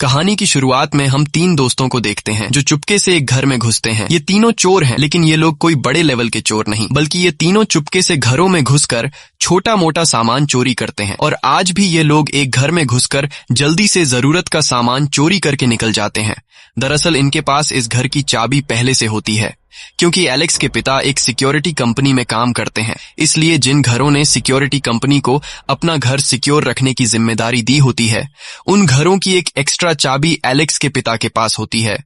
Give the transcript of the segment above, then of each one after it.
कहानी की शुरुआत में हम 3 दोस्तों को देखते हैं जो चुपके से एक घर में घुसते हैं। ये तीनों चोर हैं, लेकिन ये लोग कोई बड़े लेवल के चोर नहीं, बल्कि ये तीनों चुपके से घरों में घुसकर छोटा मोटा सामान चोरी करते हैं। और आज भी ये लोग एक घर में घुसकर जल्दी से जरूरत का सामान चोरी करके निकल जाते हैं। दरअसल इनके पास इस घर की चाबी पहले से होती है, क्योंकि एलेक्स के पिता एक सिक्योरिटी कंपनी में काम करते हैं। इसलिए जिन घरों ने सिक्योरिटी कंपनी को अपना घर सिक्योर रखने की जिम्मेदारी दी होती है, उन घरों की एक एक्स्ट्रा चाबी एलेक्स के पिता के पास होती है।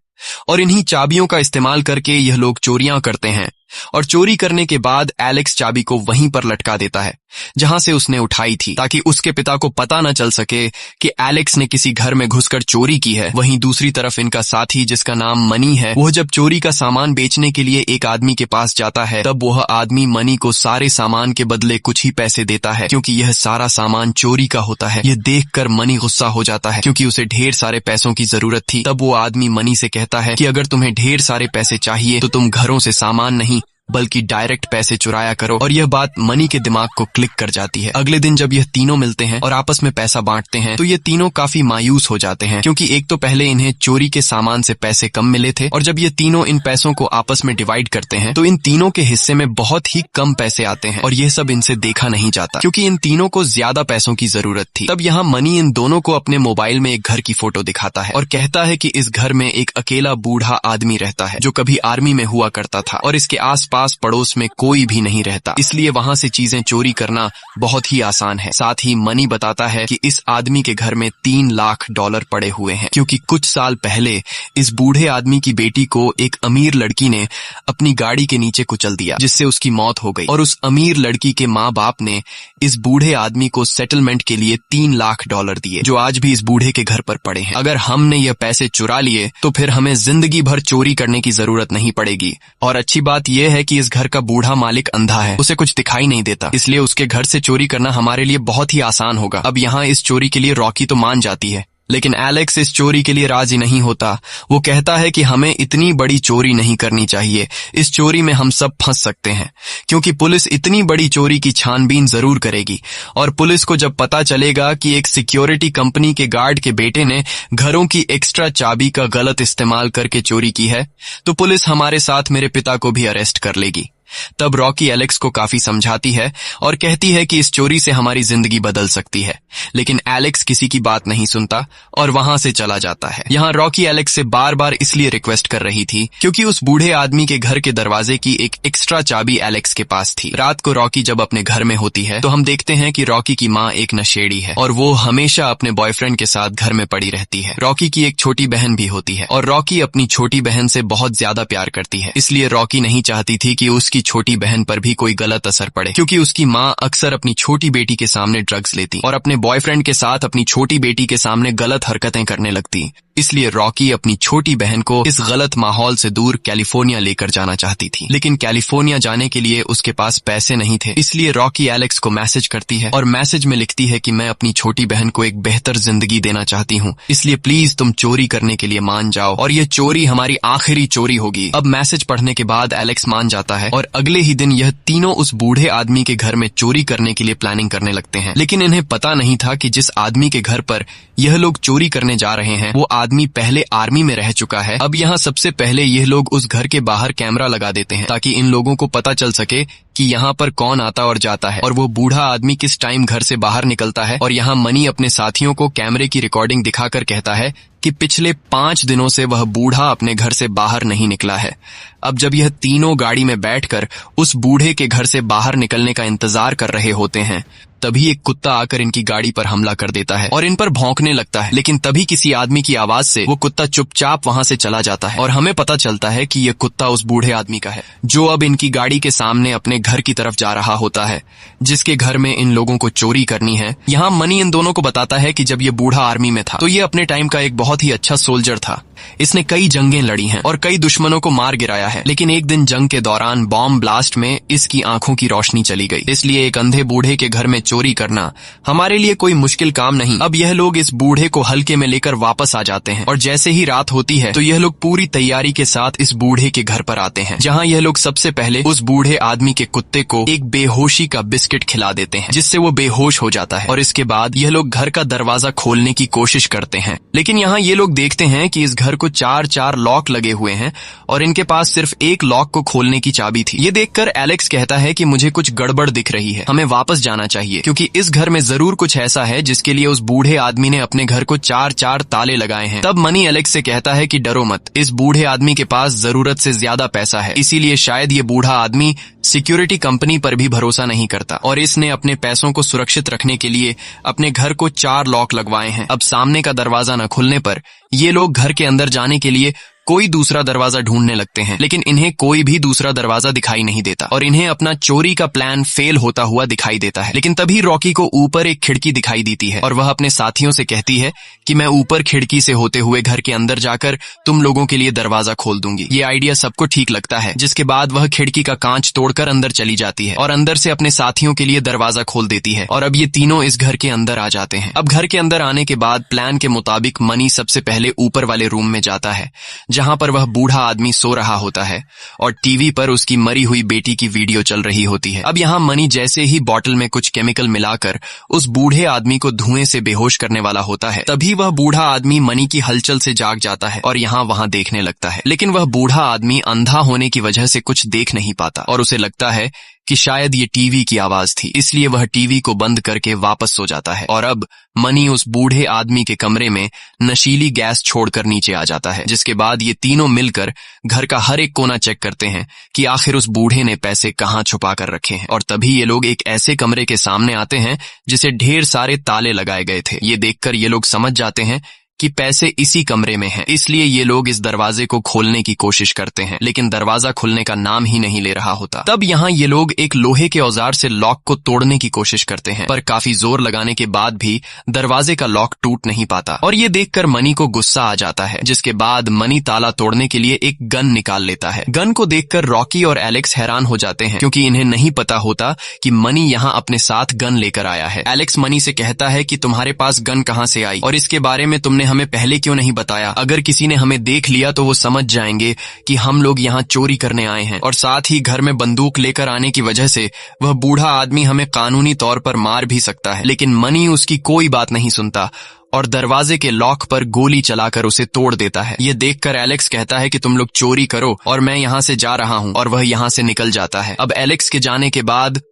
और इन्हीं चाबियों का इस्तेमाल करके यह लोग चोरियां करते हैं। और चोरी करने के बाद एलेक्स चाबी को वहीं पर लटका देता है जहां से उसने उठाई थी, ताकि उसके पिता को पता न चल सके कि एलेक्स ने किसी घर में घुसकर चोरी की है। वहीं दूसरी तरफ इनका साथी, जिसका नाम मनी है, वह जब चोरी का सामान बेचने के लिए एक आदमी के पास जाता है, तब वह आदमी मनी को सारे सामान के बदले कुछ ही पैसे देता है, क्योंकि यह सारा सामान चोरी का होता है। यह देखकर मनी गुस्सा हो जाता है, क्योंकि उसे ढेर सारे पैसों की जरूरत थी। तब वो आदमी मनी से कहता है कि अगर तुम्हें ढेर सारे पैसे चाहिए तो तुम घरों से सामान नहीं बल्कि डायरेक्ट पैसे चुराया करो। और यह बात मनी के दिमाग को क्लिक कर जाती है। अगले दिन जब यह तीनों मिलते हैं और आपस में पैसा बांटते हैं, तो ये तीनों काफी मायूस हो जाते हैं, क्योंकि एक तो पहले इन्हें चोरी के सामान से पैसे कम मिले थे, और जब ये तीनों इन पैसों को आपस में डिवाइड करते हैं तो इन तीनों के हिस्से में बहुत ही कम पैसे आते हैं। और यह सब इनसे देखा नहीं जाता, क्योंकि इन तीनों को ज्यादा पैसों की जरूरत थी। तब यहाँ मनी इन दोनों को अपने मोबाइल में एक घर की फोटो दिखाता है और कहता है कि इस घर में एक अकेला बूढ़ा आदमी रहता है, जो कभी आर्मी में हुआ करता था, और इसके आसपास पड़ोस में कोई भी नहीं रहता, इसलिए वहां से चीजें चोरी करना बहुत ही आसान है। साथ ही मनी बताता है कि इस आदमी के घर में $3 लाख पड़े हुए हैं, क्योंकि कुछ साल पहले इस बूढ़े आदमी की बेटी को एक अमीर लड़की ने अपनी गाड़ी के नीचे कुचल दिया, जिससे उसकी मौत हो गई। और उस अमीर लड़की के माँ बाप ने इस बूढ़े आदमी को सेटलमेंट के लिए $3 लाख दिए, जो आज भी इस बूढ़े के घर पर पड़े हैं। अगर हमने ये पैसे चुरा लिए तो फिर हमें जिंदगी भर चोरी करने की जरूरत नहीं पड़ेगी। और अच्छी बात यह है कि इस घर का बूढ़ा मालिक अंधा है, उसे कुछ दिखाई नहीं देता, इसलिए उसके घर से चोरी करना हमारे लिए बहुत ही आसान होगा। अब यहाँ इस चोरी के लिए रॉकी तो मान जाती है, लेकिन एलेक्स इस चोरी के लिए राजी नहीं होता। वो कहता है कि हमें इतनी बड़ी चोरी नहीं करनी चाहिए, इस चोरी में हम सब फंस सकते हैं, क्योंकि पुलिस इतनी बड़ी चोरी की छानबीन जरूर करेगी। और पुलिस को जब पता चलेगा कि एक सिक्योरिटी कंपनी के गार्ड के बेटे ने घरों की एक्स्ट्रा चाबी का गलत इस्तेमाल करके चोरी की है, तो पुलिस हमारे साथ मेरे पिता को भी अरेस्ट कर लेगी। तब रॉकी एलेक्स को काफी समझाती है और कहती है कि इस चोरी से हमारी जिंदगी बदल सकती है, लेकिन एलेक्स किसी की बात नहीं सुनता और वहां से चला जाता है। यहाँ रॉकी एलेक्स से बार बार इसलिए रिक्वेस्ट कर रही थी क्योंकि उस बूढ़े आदमी के घर के दरवाजे की एक एक्स्ट्रा चाबी एलेक्स के पास थी। रात को रॉकी जब अपने घर में होती है तो हम देखते हैं कि रॉकी की माँ एक नशेड़ी है और वो हमेशा अपने बॉयफ्रेंड के साथ घर में पड़ी रहती है। रॉकी की एक छोटी बहन भी होती है और रॉकी अपनी छोटी बहन से बहुत ज्यादा प्यार करती है, इसलिए रॉकी नहीं चाहती थी कि उसकी छोटी बहन पर भी कोई गलत असर पड़े, क्योंकि उसकी माँ अक्सर अपनी छोटी बेटी के सामने ड्रग्स लेती और अपने बॉयफ्रेंड के साथ अपनी छोटी बेटी के सामने गलत हरकतें करने लगती। इसलिए रॉकी अपनी छोटी बहन को इस गलत माहौल से दूर कैलिफोर्निया लेकर जाना चाहती थी, लेकिन कैलिफोर्निया जाने के लिए उसके पास पैसे नहीं थे। इसलिए रॉकी एलेक्स को मैसेज करती है और मैसेज में लिखती है कि मैं अपनी छोटी बहन को एक बेहतर जिंदगी देना चाहती हूँ, इसलिए प्लीज तुम चोरी करने के लिए मान जाओ और ये चोरी हमारी आखिरी चोरी होगी। अब मैसेज पढ़ने के बाद एलेक्स मान जाता है और अगले ही दिन यह तीनों उस बूढ़े आदमी के घर में चोरी करने के लिए प्लानिंग करने लगते हैं। लेकिन इन्हें पता नहीं था कि जिस आदमी के घर पर यह लोग चोरी करने जा रहे हैं वो आदमी पहले आर्मी में रह चुका है। अब यहाँ सबसे पहले यह लोग उस घर के बाहर कैमरा लगा देते हैं ताकि इन लोगों को पता चल सके कि यहाँ पर कौन आता और जाता है और वो बूढ़ा आदमी किस टाइम घर से बाहर निकलता है। और यहाँ मनी अपने साथियों को कैमरे की रिकॉर्डिंग दिखाकर कहता है कि पिछले 5 दिनों से वह बूढ़ा अपने घर से बाहर नहीं निकला है। अब जब यह तीनों गाड़ी में बैठकर उस बूढ़े के घर से बाहर निकलने का इंतजार कर रहे होते हैं, तभी एक कुत्ता आकर इनकी गाड़ी पर हमला कर देता है और इन पर भौंकने लगता है। लेकिन तभी किसी आदमी की आवाज से वो कुत्ता चुपचाप वहां से चला जाता है और हमें पता चलता है कि यह कुत्ता उस बूढ़े आदमी का है, जो अब इनकी गाड़ी के सामने अपने घर की तरफ जा रहा होता है, जिसके घर में इन लोगों को चोरी करनी है। यहाँ मनी इन दोनों को बताता है कि जब ये बूढ़ा आर्मी में था तो ये अपने टाइम का एक बहुत ही अच्छा सोल्जर था, इसने कई जंगें लड़ी हैं और कई दुश्मनों को मार गिराया है, लेकिन एक दिन जंग के दौरान बॉम्ब ब्लास्ट में इसकी आंखों की रोशनी चली गई। इसलिए एक अंधे बूढ़े के घर में चोरी करना हमारे लिए कोई मुश्किल काम नहीं। अब यह लोग इस बूढ़े को हल्के में लेकर वापस आ जाते हैं और जैसे ही रात होती है तो यह लोग पूरी तैयारी के साथ इस बूढ़े के घर पर आते हैं, जहां यह लोग सबसे पहले उस बूढ़े आदमी के कुत्ते को एक बेहोशी का बिस्किट खिला देते हैं, जिससे वो बेहोश हो जाता है। और इसके बाद यह लोग घर का दरवाजा खोलने की कोशिश करते हैं, लेकिन यहाँ ये लोग देखते हैं कि इस घर को 4 लॉक लगे हुए हैं और इनके पास सिर्फ एक लॉक को खोलने की चाबी थी। ये देखकर एलेक्स कहता है कि मुझे कुछ गड़बड़ दिख रही है, हमें वापस जाना चाहिए, क्योंकि इस घर में जरूर कुछ ऐसा है जिसके लिए उस बूढ़े आदमी ने अपने घर को 4 ताले लगाए हैं। तब मनी एलेक्स से कहता है कि डरो मत, इस बूढ़े आदमी के पास जरूरत से ज्यादा पैसा है, इसीलिए शायद ये बूढ़ा आदमी सिक्योरिटी कंपनी पर भी भरोसा नहीं करता और इसने अपने पैसों को सुरक्षित रखने के लिए अपने घर को 4 लॉक लगवाए हैं। अब सामने का दरवाजा न खुलने पर ये लोग घर के अंदर जाने के लिए कोई दूसरा दरवाजा ढूंढने लगते हैं, लेकिन इन्हें कोई भी दूसरा दरवाजा दिखाई नहीं देता और इन्हें अपना चोरी का प्लान फेल होता हुआ दिखाई देता है। लेकिन तभी रॉकी को ऊपर एक खिड़की दिखाई देती है और वह अपने साथियों से कहती है कि मैं ऊपर खिड़की से होते हुए घर के अंदर जाकर तुम लोगों के लिए दरवाजा खोल दूंगी। ये आइडिया सबको ठीक लगता है, जिसके बाद वह खिड़की का कांच तोड़कर अंदर चली जाती है और अंदर से अपने साथियों के लिए दरवाजा खोल देती है और अब ये तीनों इस घर के अंदर आ जाते हैं। अब घर के अंदर आने के बाद प्लान के मुताबिक मनी सबसे पहले ऊपर वाले रूम में जाता है, जहां पर वह बूढ़ा आदमी सो रहा होता है और टीवी पर उसकी मरी हुई बेटी की वीडियो चल रही होती है। अब यहाँ मनी जैसे ही बॉटल में कुछ केमिकल मिलाकर उस बूढ़े आदमी को धुएं से बेहोश करने वाला होता है, तभी वह बूढ़ा आदमी मनी की हलचल से जाग जाता है और यहाँ वहां देखने लगता है। लेकिन वह बूढ़ा आदमी अंधा होने की वजह से कुछ देख नहीं पाता और उसे लगता है कि शायद ये टीवी की आवाज थी, इसलिए वह टीवी को बंद करके वापस सो जाता है। और अब मनी उस बूढ़े आदमी के कमरे में नशीली गैस छोड़कर नीचे आ जाता है, जिसके बाद ये तीनों मिलकर घर का हर एक कोना चेक करते हैं कि आखिर उस बूढ़े ने पैसे कहाँ छुपा कर रखे हैं। और तभी ये लोग एक ऐसे कमरे के सामने आते हैं जिसे ढेर सारे ताले लगाए गए थे। ये देखकर ये लोग समझ जाते हैं कि पैसे इसी कमरे में हैं, इसलिए ये लोग इस दरवाजे को खोलने की कोशिश करते हैं, लेकिन दरवाजा खुलने का नाम ही नहीं ले रहा होता। तब यहाँ ये लोग एक लोहे के औजार से लॉक को तोड़ने की कोशिश करते हैं, पर काफी जोर लगाने के बाद भी दरवाजे का लॉक टूट नहीं पाता और ये देखकर मनी को गुस्सा आ जाता है, जिसके बाद मनी ताला तोड़ने के लिए एक गन निकाल लेता है। गन को देखकर रॉकी और एलेक्स हैरान हो जाते हैं, क्योंकि इन्हें नहीं पता होता कि मनी यहाँ अपने साथ गन लेकर आया है। एलेक्स मनी से कहता है कि तुम्हारे पास गन कहाँ से आई और इसके बारे में तुमने हमें पहले क्यों नहीं बताया? अगर किसी ने हमें देख लिया तो वो समझ जाएंगे कि हम लोग यहाँ चोरी करने आए हैं और साथ ही घर में बंदूक लेकर आने की वजह से वह बूढ़ा आदमी हमें कानूनी तौर पर मार भी सकता है। लेकिन मनी उसकी कोई बात नहीं सुनता और दरवाजे के लॉक पर गोली चलाकर उसे तोड़ देता है। ये देखकर एलेक्स कहता है कि तुम लोग चोरी करो और मैं यहाँ से जा रहा हूँ, और वह यहाँ से निकल जाता है। अब एलेक्स के जाने के बाद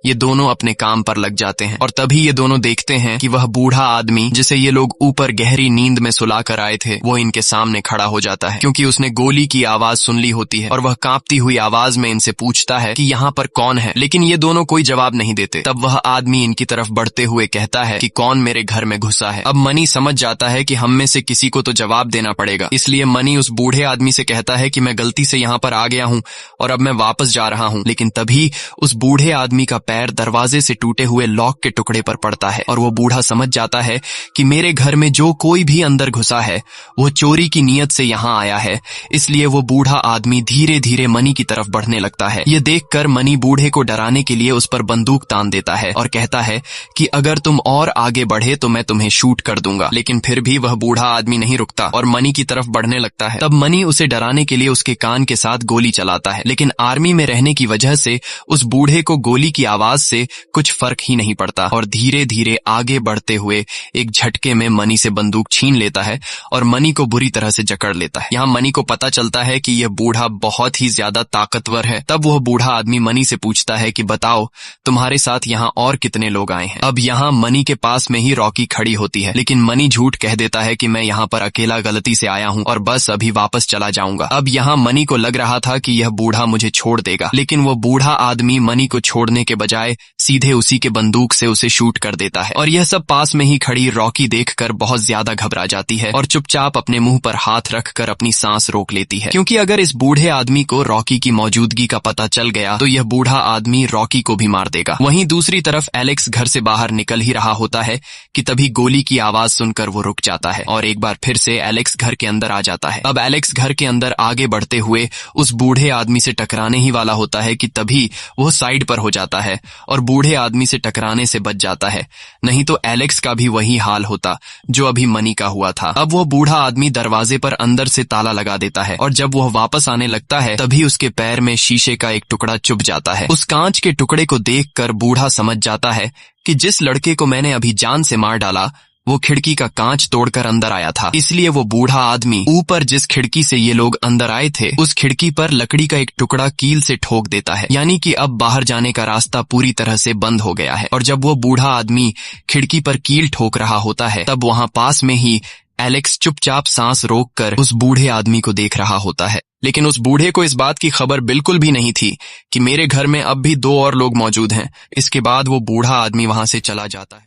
ये दोनों अपने काम पर लग जाते हैं और तभी ये दोनों देखते हैं कि वह बूढ़ा आदमी जिसे ये लोग ऊपर गहरी नींद में सुला कर आए थे, वो इनके सामने खड़ा हो जाता है, क्योंकि उसने गोली की आवाज सुन ली होती है और वह कांपती हुई आवाज में इनसे पूछता है कि यहाँ पर कौन है। लेकिन ये दोनों कोई जवाब नहीं देते। तब वह आदमी इनकी तरफ बढ़ते हुए कहता है कि कौन मेरे घर में घुसा है। अब मनी समझ जाता है कि हम में से किसी को तो जवाब देना पड़ेगा, इसलिए मनी उस बूढ़े आदमी से कहता है कि मैं गलती से यहाँ पर आ गया हूँ और अब मैं वापस जा रहा हूँ। लेकिन तभी उस बूढ़े आदमी का पैर दरवाजे से टूटे हुए लॉक के टुकड़े पर पड़ता है और वो बूढ़ा समझ जाता है कि मेरे घर में जो कोई भी अंदर घुसा है वो चोरी की नीयत से यहाँ आया है। इसलिए वो बूढ़ा आदमी धीरे धीरे मनी की तरफ बढ़ने लगता है। ये देखकर मनी बूढ़े को डराने के लिए उस पर बंदूक तान देता है और कहता है कि अगर तुम और आगे बढ़े तो मैं तुम्हें शूट कर दूंगा। लेकिन फिर भी वह बूढ़ा आदमी नहीं रुकता और मनी की तरफ बढ़ने लगता है। तब मनी उसे डराने के लिए उसके कान के साथ गोली चलाता है, लेकिन आर्मी में रहने की वजह से उस बूढ़े को गोली की आवाज से कुछ फर्क ही नहीं पड़ता और धीरे धीरे आगे बढ़ते हुए एक झटके में मनी से बंदूक छीन लेता है और मनी को बुरी तरह से जकड़ लेता है। यहाँ मनी को पता चलता है कि यह बूढ़ा बहुत ही ज्यादा ताकतवर है। तब वह बूढ़ा आदमी मनी से पूछता है कि बताओ तुम्हारे साथ यहाँ और कितने लोग आए हैं। अब यहाँ मनी के पास में ही रॉकी खड़ी होती है, लेकिन मनी झूठ कह देता है कि मैं यहाँ पर अकेला गलती से आया हूँ और बस अभी वापस चला जाऊंगा। अब यहाँ मनी को लग रहा था कि यह बूढ़ा मुझे छोड़ देगा, लेकिन वो बूढ़ा आदमी मनी को छोड़ने के बजाय बजाय सीधे उसी के बंदूक से उसे शूट कर देता है। और यह सब पास में ही खड़ी रॉकी देखकर बहुत ज्यादा घबरा जाती है और चुपचाप अपने मुंह पर हाथ रखकर अपनी सांस रोक लेती है, क्योंकि अगर इस बूढ़े आदमी को रॉकी की मौजूदगी का पता चल गया तो यह बूढ़ा आदमी रॉकी को भी मार देगा। वहीं दूसरी तरफ एलेक्स घर से बाहर निकल ही रहा होता है कि तभी गोली की आवाज सुनकर वो रुक जाता है और एक बार फिर से एलेक्स घर के अंदर आ जाता है। अब एलेक्स घर के अंदर आगे बढ़ते हुए उस बूढ़े आदमी से टकराने ही वाला होता है कि तभी वो साइड पर हो जाता है और बूढ़े आदमी से टकराने से बच जाता है, नहीं तो एलेक्स का भी वही हाल होता जो अभी मनी का हुआ था। अब वो बूढ़ा आदमी दरवाजे पर अंदर से ताला लगा देता है और जब वह वापस आने लगता है तभी उसके पैर में शीशे का एक टुकड़ा चुभ जाता है। उस कांच के टुकड़े को देखकर बूढ़ा समझ जाता है कि जिस लड़के को मैंने अभी जान से मार डाला वो खिड़की का कांच तोड़कर अंदर आया था। इसलिए वो बूढ़ा आदमी ऊपर जिस खिड़की से ये लोग अंदर आए थे उस खिड़की पर लकड़ी का एक टुकड़ा कील से ठोक देता है, यानी कि अब बाहर जाने का रास्ता पूरी तरह से बंद हो गया है। और जब वो बूढ़ा आदमी खिड़की पर कील ठोक रहा होता है तब वहां पास में ही एलेक्स चुपचाप सांस रोककर उस बूढ़े आदमी को देख रहा होता है। लेकिन उस बूढ़े को इस बात की खबर बिल्कुल भी नहीं थी कि मेरे घर में अब भी 2 और लोग मौजूद हैं। इसके बाद वो बूढ़ा आदमी वहां से चला जाता है।